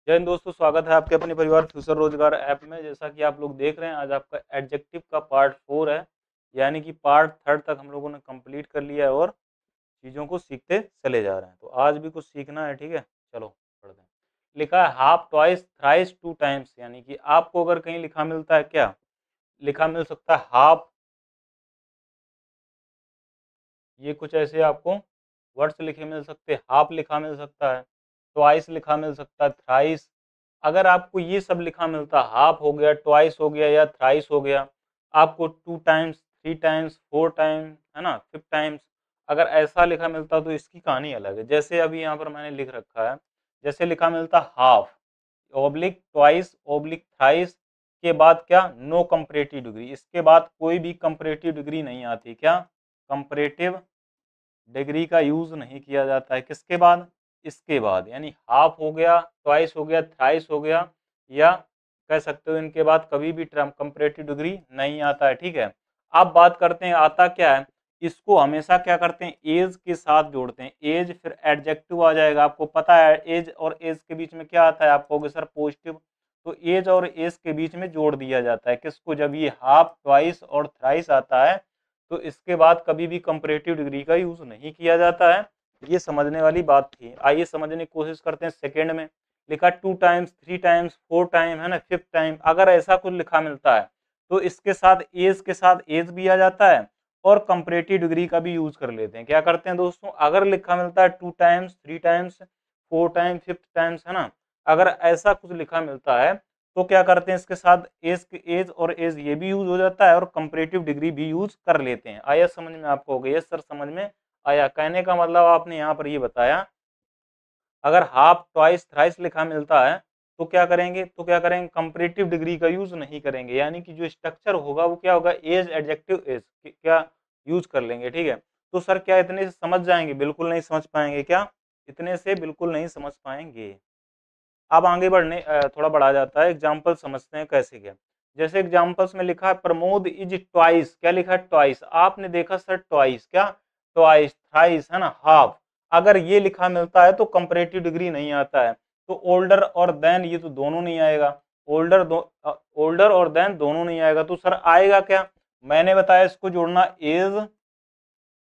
जय हिंद दोस्तों, स्वागत है आपके अपने परिवार फ्यूचर रोजगार ऐप में। जैसा कि आप लोग देख रहे हैं, आज आपका एडजेक्टिव का पार्ट 4 है, यानी कि पार्ट 3 तक हम लोगों ने कंप्लीट कर लिया है और चीज़ों को सीखते चले जा रहे हैं। तो आज भी कुछ सीखना है, ठीक है। चलो पढ़ते हैं। लिखा है half, twice, thrice, two times, यानी कि आपको अगर कहीं लिखा मिलता है, क्या लिखा मिल सकता है? हाफ, ये कुछ ऐसे आपको वर्ड्स लिखे मिल सकते हैं। हाफ लिखा मिल सकता है, ट्वाइस लिखा मिल सकता है, थ्राइस। अगर आपको ये सब लिखा मिलता, हाफ हो गया, ट्वाइस हो गया या थ्राइस हो गया, आपको two times, three times, four time, है ना, फिफ्थ टाइम्स, अगर ऐसा लिखा मिलता तो इसकी कहानी अलग है। जैसे अभी यहाँ पर मैंने लिख रखा है, जैसे लिखा मिलता half oblique twice oblique thrice के बाद क्या? नो कंपरेटिव डिग्री, इसके बाद कोई भी कंपरेटिव डिग्री नहीं आती। क्या? कंपरेटिव डिग्री का यूज नहीं किया जाता है। किसके बाद? इसके बाद, यानी हाफ हो गया, ट्वाइस हो गया, थ्राइस हो गया, या कह सकते हो इनके बाद कभी भी टर्म कंपैरेटिव डिग्री नहीं आता है। ठीक है। अब बात करते हैं आता क्या है। इसको हमेशा क्या करते हैं? एज के साथ जोड़ते हैं। एज फिर एडजेक्टिव आ जाएगा। आपको पता है एज और एज के बीच में क्या आता है? आप कहोगे सर पॉजिटिव। तो एज और एज के बीच में जोड़ दिया जाता है। किसको? जब ये हाफ, ट्वाइस और थ्राइस आता है तो इसके बाद कभी भी कंपैरेटिव डिग्री का यूज नहीं किया जाता है। ये समझने वाली बात थी। आइए समझने की कोशिश करते हैं। सेकंड में लिखा two times, three times, four time, है ना, फिफ्थ टाइम। अगर ऐसा कुछ लिखा मिलता है तो इसके साथ एज भी आ जाता है और कंपैरेटिव डिग्री का भी यूज कर लेते हैं। क्या करते हैं दोस्तों? अगर लिखा मिलता है two times, three times, four time, fifth times, है ना, अगर ऐसा कुछ लिखा मिलता है तो क्या करते हैं? इसके साथ एज और एज ये भी यूज हो जाता है और कंपैरेटिव डिग्री भी यूज कर लेते हैं। आया समझ में आपको? हो गया? यस सर, समझ में आया। कहने का मतलब आपने यहाँ पर ये बताया, अगर हाफ, ट्वाइस, थ्राइस लिखा मिलता है तो क्या करेंगे? कंपैरेटिव डिग्री का यूज नहीं करेंगे, यानी कि जो स्ट्रक्चर होगा वो क्या होगा? एज, एडजेक्टिव, एज क्या यूज कर लेंगे। ठीक है। तो सर क्या इतने से समझ जाएंगे? बिल्कुल नहीं समझ पाएंगे। क्या इतने से बिल्कुल नहीं समझ पाएंगे? अब आगे बढ़ने थोड़ा बढ़ा जाता है। एग्जाम्पल समझते हैं कैसे क्या। जैसे एग्जाम्पल्स में लिखा है प्रमोद इज ट्वाइस। क्या लिखा है? ट्वाइस। आपने देखा सर ट्वाइस, क्या ट्वाइस, थ्राइस, है ना, हाफ। अगर ये लिखा मिलता है तो कंपैरेटिव डिग्री नहीं आता है। तो ओल्डर और देन, ये तो दोनों नहीं आएगा। ओल्डर और देन दोनों नहीं आएगा। तो सर आएगा क्या? मैंने बताया इसको जोड़ना, एज,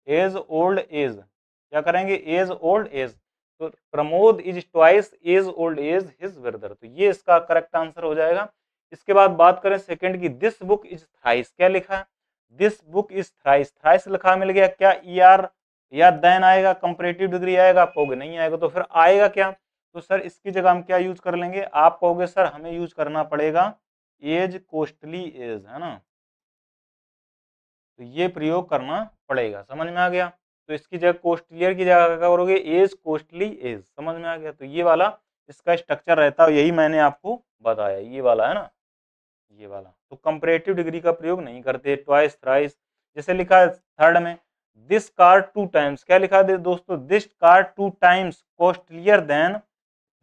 एज, ओल्ड, एज। क्या करेंगे? As, old, as. तो Pramod is twice as old as his brother. तो ये इसका करेक्ट आंसर हो जाएगा। इसके बाद बात करें सेकंड की, दिस बुक इज थ्राइस। क्या लिखा है? This book is thrice. Thrice लिखा मिल गया। क्या ईआर या देन आएगा? कंपैरेटिव डिग्री आएगा? आप कहोगे नहीं आएगा। तो फिर आएगा क्या? तो सर इसकी जगह हम क्या यूज कर लेंगे? आप कहोगे सर हमें यूज करना पड़ेगा एज कोस्टली एज, है ना। तो ये प्रयोग करना पड़ेगा। समझ में आ गया? तो इसकी जगह कोस्टलियर की जगह क्या करोगे? As costly as. समझ में आ गया? तो ये वाला इसका स्ट्रक्चर रहता है, यही मैंने आपको बताया, ये वाला, है ना, ये वाला। तो कंपैरेटिव डिग्री का प्रयोग नहीं करते। Twice, thrice. जैसे लिखा है थर्ड में, दिस कार टू टाइम्स। क्या लिखा है दोस्तों? This car two times costlier then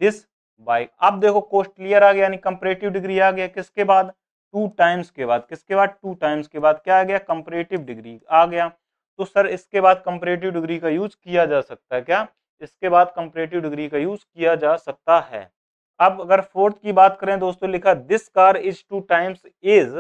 this bike. अब देखो कॉस्टलियर आ गया, यानी कंपैरेटिव डिग्री आ गया। किसके बाद? टू टाइम्स के बाद। किसके बाद? टू टाइम्स के बाद क्या आ गया? कंपैरेटिव डिग्री आ गया। तो सर इसके बाद कंपैरेटिव डिग्री का यूज किया जा सकता है। क्या इसके बाद कंपैरेटिव डिग्री का यूज किया जा सकता है? अब अगर फोर्थ की बात करें दोस्तों, लिखा this car is two times is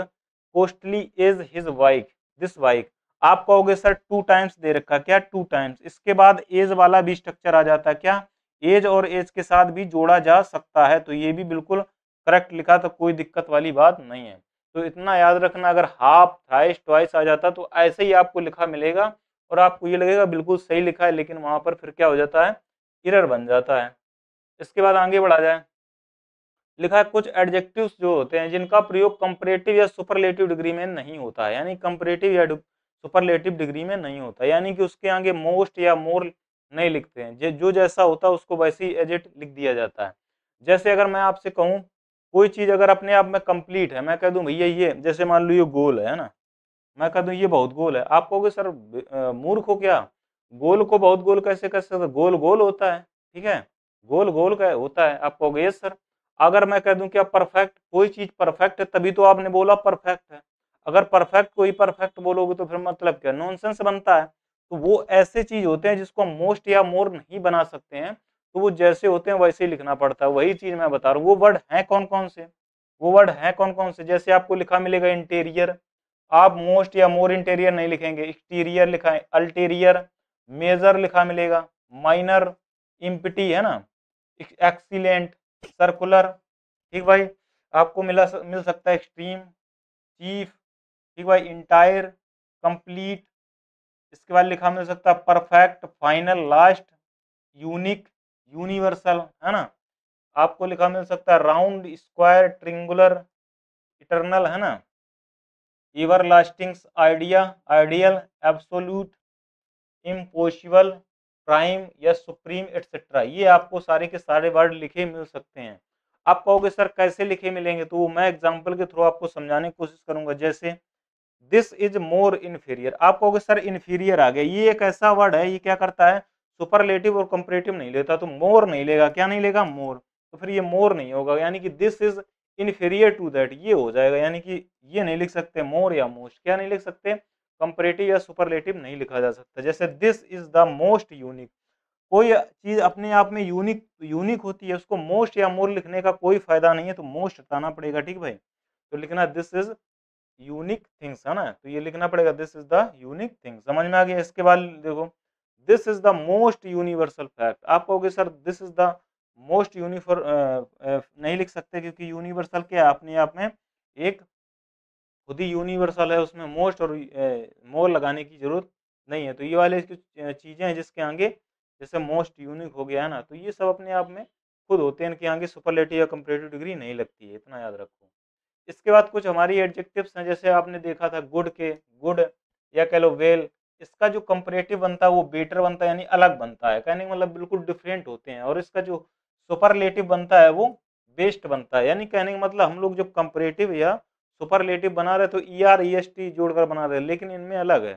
costly is his bike, this bike. आप कहोगे सर टू टाइम्स दे रखा, क्या टू टाइम्स, इसके बाद एज वाला भी स्ट्रक्चर आ जाता है। क्या एज और एज के साथ भी जोड़ा जा सकता है। तो ये भी बिल्कुल करेक्ट लिखा, तो कोई दिक्कत वाली बात नहीं है। तो इतना याद रखना, अगर हाफ, थ्राइस, ट्वाइस आ जाता तो ऐसे ही आपको लिखा मिलेगा और आपको ये लगेगा बिल्कुल सही लिखा है, लेकिन वहां पर फिर क्या हो जाता है? एरर बन जाता है। इसके बाद आगे बढ़ा जाए। लिखा है कुछ एडजेक्टिव्स जो होते हैं जिनका प्रयोग कंपैरेटिव या सुपरलेटिव डिग्री में नहीं होता है, यानी कंपैरेटिव या सुपरलेटिव डिग्री में नहीं होता, यानी कि उसके आगे मोस्ट या मोर नहीं लिखते हैं। जो जैसा होता है उसको वैसे ही एज इट लिख दिया जाता है। जैसे अगर मैं आपसे कहूँ कोई चीज अगर अपने आप में कंप्लीट है, मैं कह दूं भैया ये, जैसे मान लो ये गोल है ना, मैं कह दूं ये बहुत गोल है, आप कहोगे सर मूर्ख हो क्या, गोल को बहुत गोल कैसे कर सकते? गोल गोल होता है, ठीक है, गोल गोल का होता है। आप कहोगे यस सर। अगर मैं कह दूं क्या परफेक्ट, कोई चीज परफेक्ट है तभी तो आपने बोला परफेक्ट है। अगर परफेक्ट को ही परफेक्ट बोलोगे तो फिर मतलब क्या? नॉनसेंस बनता है। तो वो ऐसे चीज होते हैं जिसको हम मोस्ट या मोर नहीं बना सकते हैं, तो वो जैसे होते हैं वैसे ही लिखना पड़ता है। वही चीज मैं बता रहा हूँ। वो वर्ड हैं कौन कौन से, वो वर्ड हैं कौन कौन से, जैसे आपको लिखा मिलेगा इंटीरियर, आप मोस्ट या मोर इंटीरियर नहीं लिखेंगे, एक्सटीरियर लिखा है, अल्टीरियर, मेजर लिखा मिलेगा, माइनर, इम्पिटी है ना, एक्सीलेंट, सर्कुलर, ठीक भाई। आपको मिल सकता है एक्सट्रीम, चीफ, ठीक भाई, इंटायर, कंप्लीट, इसके बाद लिखा मिल सकता है perfect, final, last, unique, universal, है ना। आपको लिखा मिल सकता है राउंड, स्क्वायर, ट्रिंगुलर, इटरनल, है ना, ever lasting, idea, ideal, absolute, impossible, prime या सुप्रीम एटसेट्रा। ये आपको सारे के सारे वर्ड लिखे मिल सकते हैं। आप कहोगे सर कैसे लिखे मिलेंगे, तो मैं एग्जांपल के थ्रू आपको समझाने की कोशिश करूंगा। जैसे दिस इज मोर इन्फीरियर, आप कहोगे सर इन्फीरियर आ गया, ये एक ऐसा वर्ड है, ये क्या करता है, सुपरलेटिव और कंपैरेटिव नहीं लेता, तो मोर नहीं लेगा, क्या नहीं लेगा, मोर, तो फिर ये मोर नहीं होगा, यानी कि this is inferior to that, ये हो जाएगा, यानी कि ये नहीं लिख सकते मोर या मोस्ट, क्या नहीं लिख सकते, कंपैरेटिव या सुपरलेटिव नहीं लिखा जा सकता। जैसे this is the most unique, कोई चीज अपने आप में यूनिक यूनिक होती है, उसको मोस्ट या मोर लिखने का कोई फायदा नहीं है, तो मोस्ट हटाना पड़ेगा, ठीक भाई। तो लिखना दिस इज यूनिक थिंग्स, है ना, तो ये लिखना पड़ेगा this is the unique thing, समझ में आ गया। इसके बाद देखो this is the most universal fact, आप कहोगे sir this is the most uniform नहीं लिख सकते, क्योंकि यूनिवर्सल क्या है, अपने आप में एक खुद ही यूनिवर्सल है, उसमें मोस्ट और मोर लगाने की जरूरत नहीं है। तो ये वाले कुछ चीजें हैं जिसके आगे, जैसे मोस्ट यूनिक हो गया है ना, तो ये सब अपने आप में खुद होते हैं, इनके आगे सुपरलेटिव या कंपैरेटिव डिग्री नहीं लगती है, इतना याद रखो। इसके बाद कुछ हमारी एडजेक्टिव्स हैं, जैसे आपने देखा था गुड के, गुड या कह लो वेल, इसका जो कंपैरेटिव बनता है वो बेटर बनता है, यानी अलग बनता है, कहने का मतलब बिल्कुल डिफरेंट होते हैं। और इसका जो सुपरलेटिव बनता है वो बेस्ट बनता है, यानी कहने का मतलब हम लोग जो कंपैरेटिव या सुपरलेटिव बना रहे तो E R E S T जोड़कर बना रहे, लेकिन इनमें अलग है।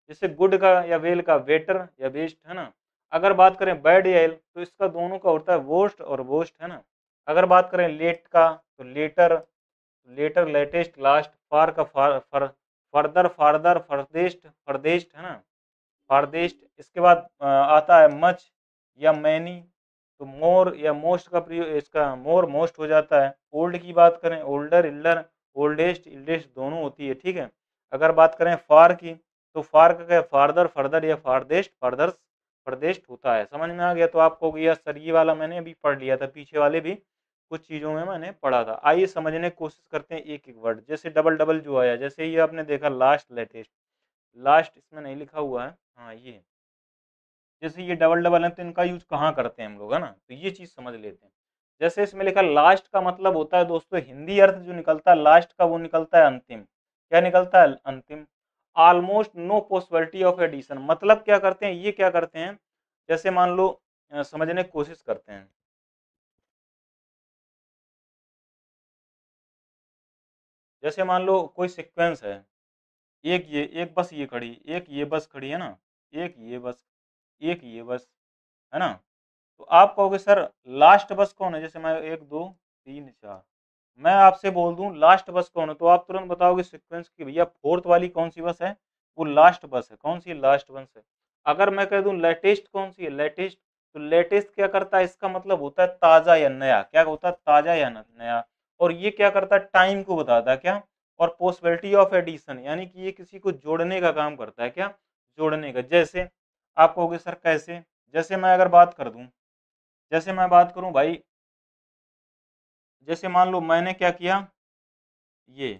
जैसे गुड का या वेल का बेटर या बेस्ट, है ना। अगर बात करें बैड या इल, तो इसका दोनों का होता है वर्स्ट और वर्स्ट, है ना। अगर बात करें लेट का, तो लेटर, लेटर, लेटेस्ट, लास्ट, फार का फर्दर, फार्दर, फर्देस्ट, फर्देस्ट, है ना, फारदेस्ट। इसके बाद आता है मच या मैनी, तो मोर या मोस्ट का प्रयोग, इसका मोर मोस्ट हो जाता है। ओल्ड की बात करें, ओल्डर, इल्डर, ओल्डेस्ट, इल्डेस्ट दोनों होती है, ठीक है। अगर बात करें फार की, तो फार का क्या, फार्दर, फर्दर या फारदेस्ट, फर्दर, फर्देस्ट होता है। समझ में आ गया। तो आपको गया सर ये वाला मैंने अभी पढ़ लिया था, पीछे वाले भी कुछ चीज़ों में मैंने पढ़ा था। आइए समझने की कोशिश करते हैं एक एक वर्ड। जैसे डबल डबल जो आया, जैसे ये आपने देखा लास्ट, लेटेस्ट, लास्ट इसमें नहीं लिखा हुआ है, हाँ ये, जैसे ये डबल डबल है तो इनका यूज कहाँ करते हैं हम लोग, है ना, तो ये चीज समझ लेते हैं। जैसे इसमें लिखा लास्ट का मतलब होता है दोस्तों, हिंदी अर्थ जो निकलता है लास्ट का वो निकलता है अंतिम। क्या निकलता है, अंतिम। Almost no possibility of addition, मतलब क्या करते हैं, ये क्या करते हैं, जैसे मान लो समझने की कोशिश करते हैं। जैसे मान लो कोई सीक्वेंस है, एक बस ये खड़ी, एक ये बस खड़ी है ना, एक ये बस, एक ये बस, है ना। तो आप कहोगे सर लास्ट बस कौन है, जैसे मैं एक दो तीन चार, मैं आपसे बोल दूं लास्ट बस कौन है, तो आप तुरंत बताओगे सीक्वेंस की भैया फोर्थ वाली कौन सी बस है, वो लास्ट बस है। कौन सी, लास्ट बस है। अगर मैं कह दूं लेटेस्ट कौन सी है, लेटेस्ट, तो लेटेस्ट क्या करता है, इसका मतलब होता है ताजा या नया, क्या होता है, ताजा या नया। और ये क्या करता है, टाइम को बताता है, क्या, और पॉसिबिलिटी ऑफ एडिशन, यानी कि ये किसी को जोड़ने का काम करता है, क्या, जोड़ने का। जैसे आप कहोगे सर कैसे, जैसे मैं अगर बात कर दूं, जैसे मैं बात करूं भाई, जैसे मान लो मैंने क्या किया, ये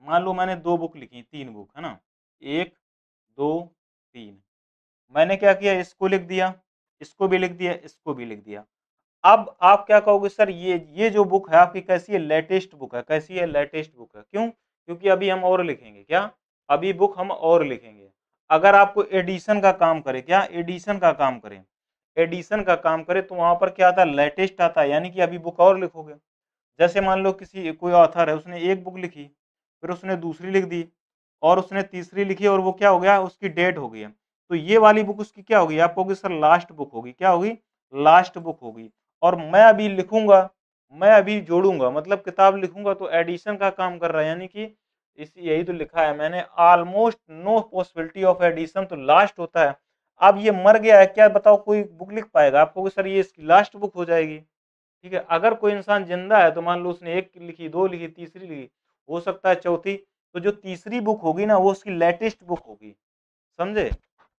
मान लो मैंने दो बुक लिखी, तीन बुक, है ना, एक, दो, तीन, मैंने क्या किया, इसको लिख दिया, इसको भी लिख दिया, इसको भी लिख दिया। अब आप क्या कहोगे सर ये जो बुक है आपकी कैसी है, लेटेस्ट बुक है, कैसी है, लेटेस्ट बुक है। क्यों, क्योंकि अभी हम और लिखेंगे, क्या, अभी बुक हम और लिखेंगे। अगर आपको एडिशन का काम करे, क्या, एडिशन का काम करे, एडिशन का काम करे, तो वहां पर क्या आता है, लेटेस्ट आता है, यानी कि अभी बुक और लिखोगे। जैसे मान लो किसी कोई ऑथर है, उसने एक बुक लिखी, फिर उसने दूसरी लिख दी, और उसने तीसरी लिखी, और वो क्या हो गया, उसकी डेट हो गई है। तो ये वाली बुक उसकी क्या होगी, आप कहोगे सर लास्ट बुक होगी, क्या होगी, लास्ट बुक होगी। और मैं अभी लिखूंगा, मैं अभी जोड़ूंगा, मतलब किताब लिखूंगा, तो एडिशन का काम कर रहा है, यानी कि इस यही तो लिखा है मैंने, almost no possibility of addition, तो लास्ट होता है। अब ये मर गया है, क्या बताओ कोई बुक लिख पाएगा? आपको कि सर ये इसकी लास्ट बुक हो जाएगी। ठीक है, अगर कोई इंसान जिंदा है तो मान लो उसने एक लिखी, दो लिखी, तीसरी लिखी, हो सकता है चौथी, तो जो तीसरी बुक होगी ना वो उसकी लेटेस्ट बुक होगी। समझे?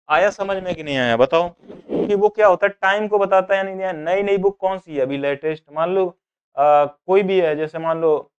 आया समझ में कि नहीं आया बताओ? कि वो क्या होता है, टाइम को बताता है, यानी नई नई बुक कौन सी है अभी लेटेस्ट। मान लो कोई भी है, जैसे मान लो